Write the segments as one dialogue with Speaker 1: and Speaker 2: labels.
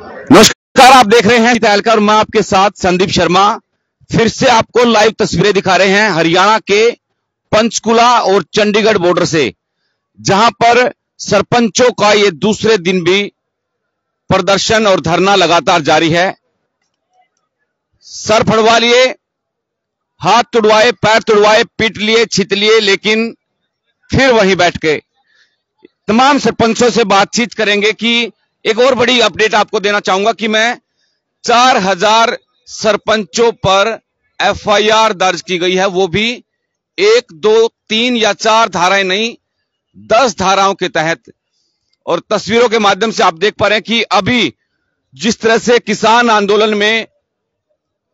Speaker 1: नमस्कार, आप देख रहे हैं तहलका और मैं आपके साथ संदीप शर्मा। फिर से आपको लाइव तस्वीरें दिखा रहे हैं हरियाणा के पंचकुला और चंडीगढ़ बॉर्डर से, जहां पर सरपंचों का ये दूसरे दिन भी प्रदर्शन और धरना लगातार जारी है। सर फड़वा लिए, हाथ तुड़वाए, पैर तुड़वाए, पीट लिए, छित लिए, लेकिन फिर वहीं बैठ के तमाम सरपंचों से बातचीत करेंगे। कि एक और बड़ी अपडेट आपको देना चाहूंगा कि मैं 4000 सरपंचों पर एफआईआर दर्ज की गई है, वो भी 1, 2, 3 या 4 धाराएं नहीं, 10 धाराओं के तहत। और तस्वीरों के माध्यम से आप देख पा रहे हैं कि अभी जिस तरह से किसान आंदोलन में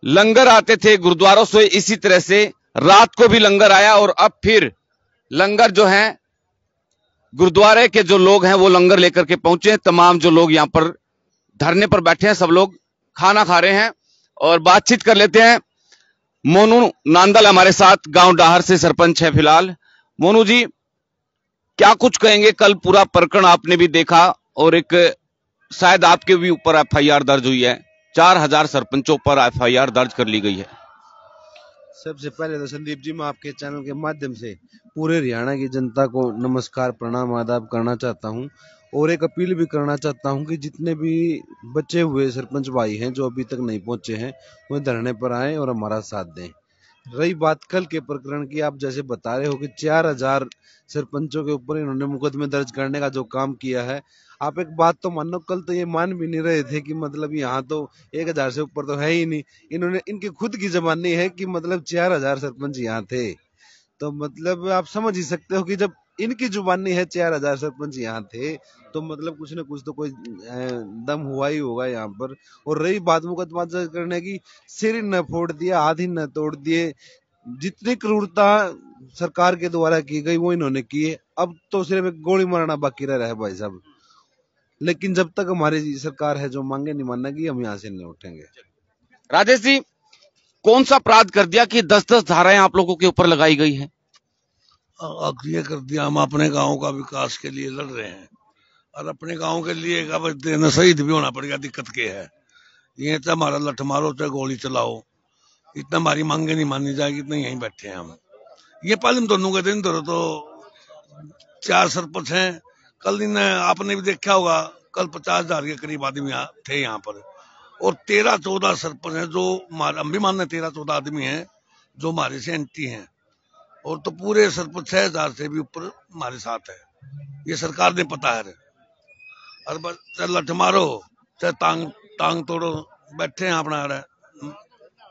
Speaker 1: लंगर आते थे गुरुद्वारों से, इसी तरह से रात को भी लंगर आया और अब फिर लंगर जो है गुरुद्वारे के जो लोग हैं वो लंगर लेकर के पहुंचे हैं। तमाम जो लोग यहां पर धरने पर बैठे हैं, सब लोग खाना खा रहे हैं और बातचीत कर लेते हैं। मोनू नांदल हमारे साथ गांव डाहर से सरपंच है फिलहाल। मोनू जी, क्या कुछ कहेंगे? कल पूरा प्रकरण आपने भी देखा और एक शायद आपके भी ऊपर एफआईआर दर्ज हुई है, 4000 सरपंचों पर एफआईआर दर्ज कर ली गई है।
Speaker 2: सबसे पहले तो संदीप जी, मैं आपके चैनल के माध्यम से पूरे हरियाणा की जनता को नमस्कार, प्रणाम, आदाब करना चाहता हूं और एक अपील भी करना चाहता हूं कि जितने भी बचे हुए सरपंच भाई हैं जो अभी तक नहीं पहुंचे हैं, वो धरने पर आए और हमारा साथ दें। रही बात कल के प्रकरण की, आप जैसे बता रहे हो कि 4000 सरपंचों के ऊपर इन्होंने मुकदमे दर्ज करने का जो काम किया है, आप एक बात तो मानो, कल तो ये मान भी नहीं रहे थे कि मतलब यहाँ तो 1000 से ऊपर तो है ही नहीं। इन्होंने, इनकी खुद की जबानी है कि मतलब 4000 सरपंच यहाँ थे, तो मतलब आप समझ ही सकते हो कि जब इनकी जुबानी है 4000 सरपंच यहाँ थे, तो मतलब कुछ ना कुछ तो कोई दम हुआ ही होगा यहाँ पर। और रही बात मुकदमा दर्ज करने की, सिर ही न फोड़ दिया, हाथ ही न तोड़ दिए, जितनी क्रूरता सरकार के द्वारा की गई वो इन्होंने की है। अब तो सिर्फ एक गोली मारना बाकी रह रहा है भाई साहब, लेकिन जब तक हमारी सरकार है जो मांगे नहीं मानेगी, हम यहाँ से नहीं उठेंगे।
Speaker 1: राजेश जी, कौन सा अपराध कर दिया कि 10-10 धाराएं आप लोगों के ऊपर लगाई गई हैं?
Speaker 3: ये कर दिया, हम अपने गांव का विकास के लिए लड़ रहे हैं और अपने गांव के लिए अब शहीद भी होना पड़ेगा। दिक्कत क्या है? ये तो हमारा लठ मारो चाहे गोली चलाओ, इतना हमारी मांगे नहीं मानी जाएगी, इतना यहीं बैठे हैं हम। ये पालिम दोनों के दिन तो 4 सरपंच हैं। कल दिन आपने भी देखा होगा, कल 50,000 के करीब आदमी थे यहाँ पर और 13-14 सरपंच हैं जो हम भी मानते 13-14 आदमी हैं जो हमारे से एंटी हैं, और तो पूरे सरपंच 6000 से भी ऊपर हमारे साथ है। ये सरकार ने पता है। और बस चाहे लठ मारो चाहे टांग तोड़ो, बैठे हैं अपना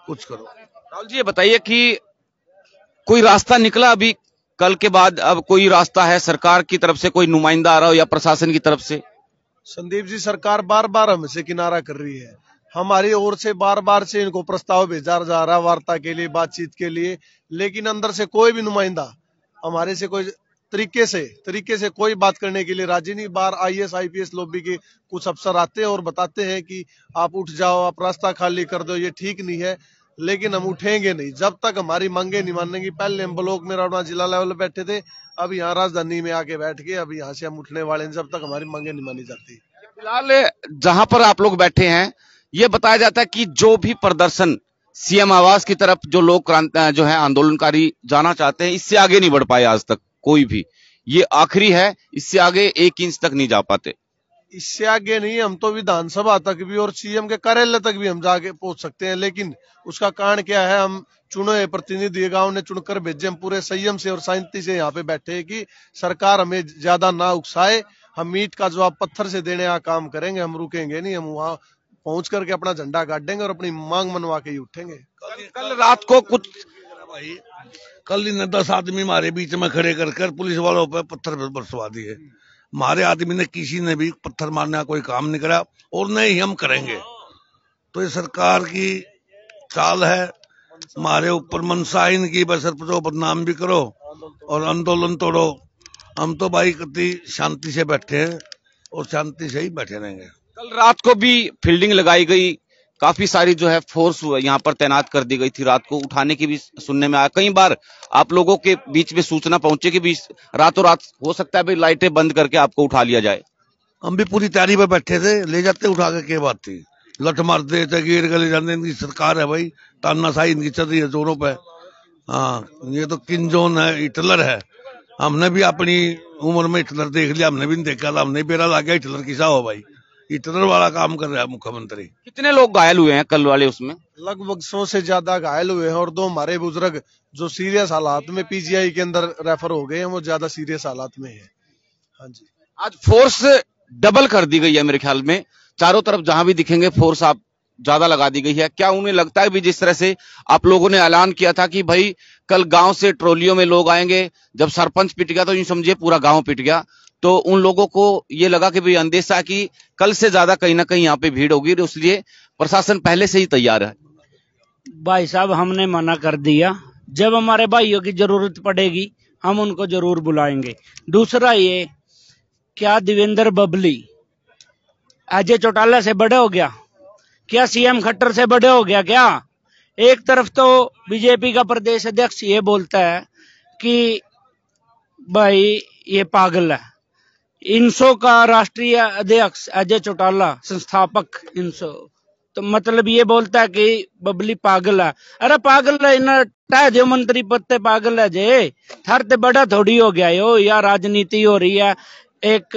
Speaker 3: कुछ करो।
Speaker 1: राहुल जी, ये बताइए कि कोई रास्ता निकला अभी कल के बाद? अब कोई रास्ता है सरकार की तरफ से, कोई नुमाइंदा आ रहा हो या प्रशासन की तरफ से?
Speaker 4: संदीप जी, सरकार बार बार हमसे किनारा कर रही है। हमारी ओर से बार बार से इनको प्रस्ताव भेजा जा रहा है वार्ता के लिए, बातचीत के लिए, लेकिन अंदर से कोई भी नुमाइंदा हमारे से कोई तरीके से कोई बात करने के लिए राजी नहीं। बार आईएएस आईपीएस लॉबी के कुछ अफसर आते हैं और बताते हैं कि आप उठ जाओ, आप रास्ता खाली कर दो, ये ठीक नहीं है, लेकिन हम उठेंगे नहीं जब तक हमारी मांगे नहीं मानेंगी। पहले हम ब्लॉक में रावणा जिला लेवल पे बैठे थे, अब यहाँ राजधानी में आके बैठ के अब यहाँ से हम उठने वाले हैं जब तक हमारी मांगे नहीं मानी जाती।
Speaker 1: फिलहाल जहां पर आप लोग बैठे हैं, ये बताया जाता है कि जो भी प्रदर्शन सीएम आवास की तरफ जो लोग जो है आंदोलनकारी जाना चाहते हैं, इससे आगे नहीं बढ़ पाए आज तक कोई भी। ये आखिरी है, इससे आगे 1 इंच तक नहीं जा पाते।
Speaker 4: इससे आगे नहीं, हम तो विधानसभा तक भी और सीएम के कार्यालय तक भी हम जाके पहुंच सकते हैं, लेकिन उसका कारण क्या है? हम चुने हुए प्रतिनिधि, गांव ने चुनकर भेजे, हम पूरे संयम से और शांति से यहाँ पे बैठे हैं कि सरकार हमें ज्यादा ना उकसाए। हम मीट का जवाब पत्थर से देने का काम करेंगे, हम रुकेंगे नहीं, हम वहां पहुंच करके अपना झंडा गाड़ेंगे और अपनी मांग मनवा के ही उठेंगे।
Speaker 1: कल रात को कुछ
Speaker 3: भाई, कल इन 10 आदमी हमारे बीच में खड़े कर पुलिस वालों पर पत्थर बरसवा दिए। हमारे आदमी ने, किसी ने भी पत्थर मारने का कोई काम नहीं करा और नहीं ही हम करेंगे। तो ये सरकार की चाल है, हमारे ऊपर मनसा इनकी, बस सरपंचों बदनाम भी करो और आंदोलन तोड़ो। हम तो भाई कति शांति से बैठे हैं और शांति से ही बैठे रहेंगे।
Speaker 1: कल रात को भी फील्डिंग लगाई गई, काफी सारी जो है फोर्स यहाँ पर तैनात कर दी गई थी। रात को उठाने की भी सुनने में आया, कई बार आप लोगों के बीच में सूचना पहुंचे कि भी रातों रात हो सकता है भाई लाइटें बंद करके आपको उठा लिया जाए।
Speaker 3: हम भी पूरी तैयारी पे बैठे थे, ले जाते उठा के बात थी, लठ मारते थे, गिर के ले जाते। इनकी सरकार है भाई, तानाशाही इनकी चल रही है जोरों पे। हाँ, ये तो किम जोन है, हिटलर है। हमने भी अपनी उम्र में हिटलर देख लिया, हमने भी नहीं देखा था, हमने बेरा ला गया हिटलर किसा हो भाई। हिटलर वाला काम कर रहा है मुख्यमंत्री।
Speaker 1: कितने लोग घायल हुए हैं कल वाले उसमें?
Speaker 4: लगभग 100 से ज्यादा घायल हुए हैं, और 2 हमारे बुजुर्ग जो सीरियस हालात में पीजीआई के अंदर रेफर हो गए हैं, वो ज्यादा सीरियस हालात में है। हाँ जी,
Speaker 1: आज फोर्स डबल कर दी गई है मेरे ख्याल में, चारों तरफ जहां भी दिखेंगे फोर्स आप ज्यादा लगा दी गई है। क्या उन्हें लगता है भी जिस तरह से आप लोगों ने ऐलान किया था कि भाई कल गांव से ट्रॉलियों में लोग आएंगे, जब सरपंच पिट गया तो यूं समझिए पूरा गांव पिट गया, तो उन लोगों को ये लगा कि भाई अंदेशा है कि कल से ज्यादा कहीं ना कहीं यहाँ पे भीड़ होगी, तो इसलिए प्रशासन पहले से ही तैयार है?
Speaker 5: भाई साहब, हमने मना कर दिया, जब हमारे भाइयों की जरूरत पड़ेगी हम उनको जरूर बुलाएंगे। दूसरा ये, क्या देवेंद्र बबली अजय चौटाला से बड़े हो गया? क्या सीएम खट्टर से बड़े हो गया क्या? एक तरफ तो बीजेपी का प्रदेश अध्यक्ष ये बोलता है कि भाई ये पागल है, इनसो का राष्ट्रीय अध्यक्ष अजय चौटाला, संस्थापक इनसो, तो मतलब ये बोलता है कि बबली पागल है। अरे पागल है इन टाह जो मंत्री पद ते पागल है जे, थार ते बड़ा थोड़ी हो गया यो, या राजनीति हो रही है। एक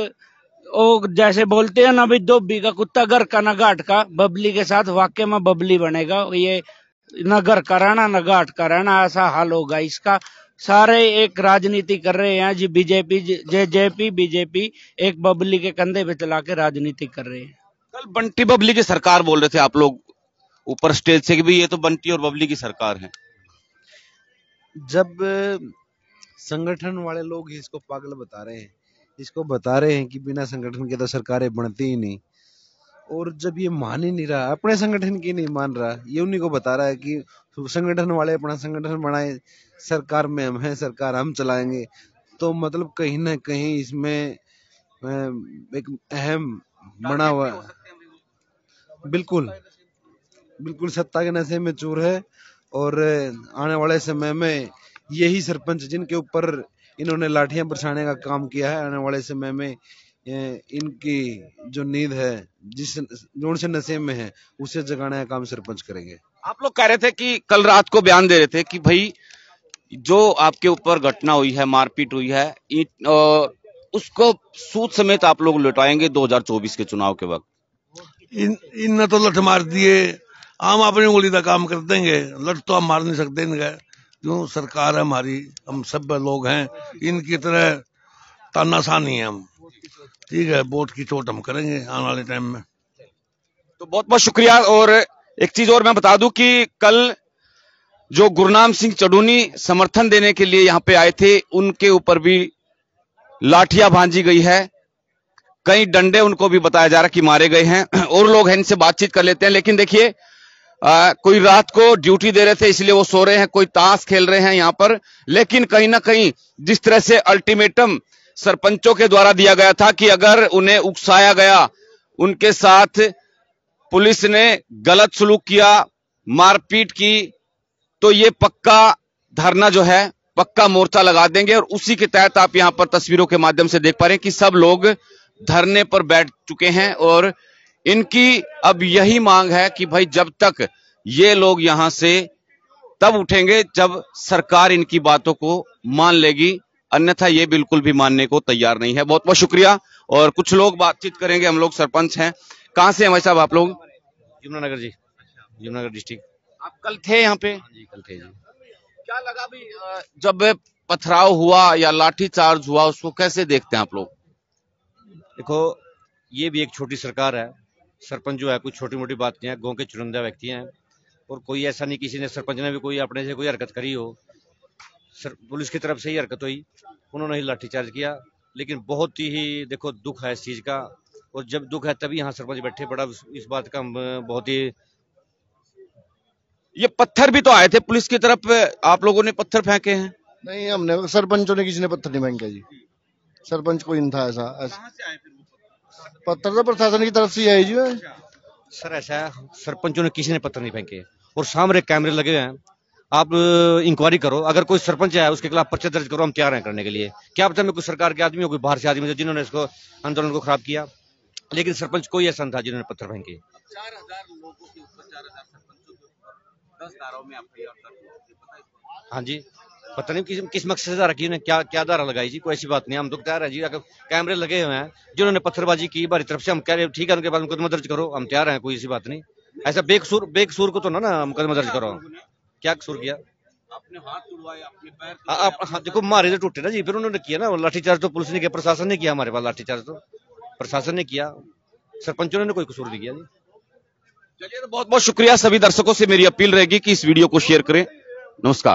Speaker 5: ओ जैसे बोलते हैं ना भी धोबी का कुत्ता घर का ना घाट का, बबली के साथ वाकई में बबली बनेगा ये, न घर का रहना न घाट का रहना, ऐसा हाल होगा इसका। सारे एक राजनीति कर रहे हैं जी, बीजेपी जेजेपी बीजेपी एक बबली के कंधे पे चला के राजनीति कर रहे हैं।
Speaker 1: कल बंटी बबली की सरकार बोल रहे थे आप लोग ऊपर स्टेज से कि भाई ये तो बंटी और बबली की सरकार है।
Speaker 2: जब संगठन वाले लोग ही इसको पागल बता रहे हैं, इसको बता रहे हैं कि बिना संगठन के तो सरकारें बनती ही नहीं, और जब ये मान ही नहीं रहा, अपने संगठन की नहीं मान रहा, ये उन्हीं को बता रहा है कि संगठन वाले अपना संगठन बनाए, सरकार में हम हैं, सरकार हम चलाएंगे, तो मतलब कहीं ना कहीं इसमें एक अहम बना हुआ है। बिल्कुल बिल्कुल सत्ता के नशे में चूर है, और आने वाले समय में यही सरपंच जिनके ऊपर इन्होंने लाठियां बरसाने का काम किया है, आने वाले समय में इनकी जो नींद है, जिस जोन से नशे में है, उसे जगाने का काम सरपंच करेंगे।
Speaker 1: आप लोग कह रहे थे कि कल रात को बयान दे रहे थे कि भाई जो आपके ऊपर घटना हुई है, मारपीट हुई है, उसको सूद समेत आप लोग लौटाएंगे 2024 के चुनाव के वक्त।
Speaker 3: इन तो लठ मार दिए, हम अपनी उंगली का काम कर देंगे, लठ तो हम मार नहीं सकते इनका, क्यों सरकार है हमारी, हम सब लोग हैं, इनकी तरह तानाशाही है हम। ठीक है, वोट की चोट हम करेंगे आने वाले टाइम में।
Speaker 1: तो बहुत बहुत शुक्रिया। और एक चीज और मैं बता दूं कि कल जो गुरनाम सिंह चढ़ूनी समर्थन देने के लिए यहां पे आए थे, उनके ऊपर भी लाठियां भांजी गई है, कई डंडे उनको भी बताया जा रहा है कि मारे गए हैं। और लोग हैं, इनसे बातचीत कर लेते हैं। लेकिन देखिए, कोई रात को ड्यूटी दे रहे थे इसलिए वो सो रहे हैं, कोई ताश खेल रहे हैं यहां पर, लेकिन कहीं ना कहीं जिस तरह से अल्टीमेटम सरपंचों के द्वारा दिया गया था कि अगर उन्हें उकसाया गया, उनके साथ पुलिस ने गलत सलूक किया, मारपीट की, तो ये पक्का धरना जो है, पक्का मोर्चा लगा देंगे। और उसी के तहत आप यहां पर तस्वीरों के माध्यम से देख पा रहे हैं कि सब लोग धरने पर बैठ चुके हैं, और इनकी अब यही मांग है कि भाई जब तक ये लोग यहां से तब उठेंगे जब सरकार इनकी बातों को मान लेगी, अन्यथा ये बिल्कुल भी मानने को तैयार नहीं है। बहुत बहुत शुक्रिया। और कुछ लोग बातचीत करेंगे, हम लोग सरपंच हैं। कहां से हैं भाई साहब आप लोग?
Speaker 6: यमुनानगर जी, यमुनानगर डिस्ट्रिक्ट।
Speaker 1: आप कल थे यहाँ पे?
Speaker 6: जी कल थे जी।
Speaker 1: क्या लगा भी जब पथराव हुआ या लाठी चार्ज हुआ, उसको कैसे देखते हैं आप लोग?
Speaker 6: देखो, ये भी एक छोटी सरकार है, सरपंच जो है कुछ छोटी मोटी बात नहीं है, गांव के चुनिंदा व्यक्ति हैं, और कोई ऐसा नहीं किसी ने, सरपंच ने भी कोई अपने से कोई हरकत करी हो, पुलिस की तरफ से ही हरकत हुई, उन्होंने ही लाठीचार्ज किया। लेकिन बहुत ही देखो दुख है इस चीज का, और जब दुख है तभी यहाँ सरपंच बैठे, बड़ा इस बात का बहुत ही।
Speaker 1: ये पत्थर भी तो आए थे पुलिस की तरफ, आप लोगों ने पत्थर फेंके हैं?
Speaker 7: नहीं, हमने, सरपंचों ने किसी ने पत्थर नहीं फेंका जी, सरपंच कोई नहीं था ऐसा। पत्थर तो प्रशासन की तरफ से आई जी।
Speaker 6: सर ऐसा है, सरपंचों ने किसी ने पत्थर नहीं फेंके, और सामने कैमरे लगे हुए हैं, आप इंक्वायरी करो, अगर कोई सरपंच है उसके खिलाफ पर्चा दर्ज करो, हम तैयार हैं करने के लिए। क्या पता मैं कुछ सरकार के आदमी हो, कोई बाहर से आदमी जिन्होंने इसको आंदोलन को खराब किया, लेकिन सरपंच कोई ऐसा नहीं था जिन्होंने पत्थर फेंके।
Speaker 1: 4000 लोगों के ऊपर, 4000 सरपंचों के ऊपर 10 धाराओं में एफआईआर दर्ज हुई।
Speaker 6: हाँ जी, पता नहीं किस मकसद से धारा की उन्हें, क्या धारा लगाई जी, कोई ऐसी बात नहीं। हम तो तैयार है जी, अगर कैमरे लगे हुए हैं, जिन्होंने पत्थरबाजी की हमारी तरफ से, हम कह रहे हैं ठीक है, उनके बाद मुकदमा दर्ज करो, हम तैयार हैं, कोई ऐसी बात नहीं। ऐसा बेकसूर को तो ना मुकदमा दर्ज करो। क्या कसूर किया?
Speaker 1: आपने हाथ तुड़वाए, अपने पैर
Speaker 6: आप देखो, हमारे तो टूटे ना जी, फिर उन्होंने किया ना लाठीचार्ज, तो पुलिस ने किया, प्रशासन ने किया, हमारे पास लाठीचार्ज तो प्रशासन ने किया, सरपंचों ने कोई कसूर नहीं किया जी।
Speaker 1: चलिए, तो बहुत बहुत शुक्रिया। सभी दर्शकों से मेरी अपील रहेगी कि इस वीडियो को शेयर करें। नमस्कार।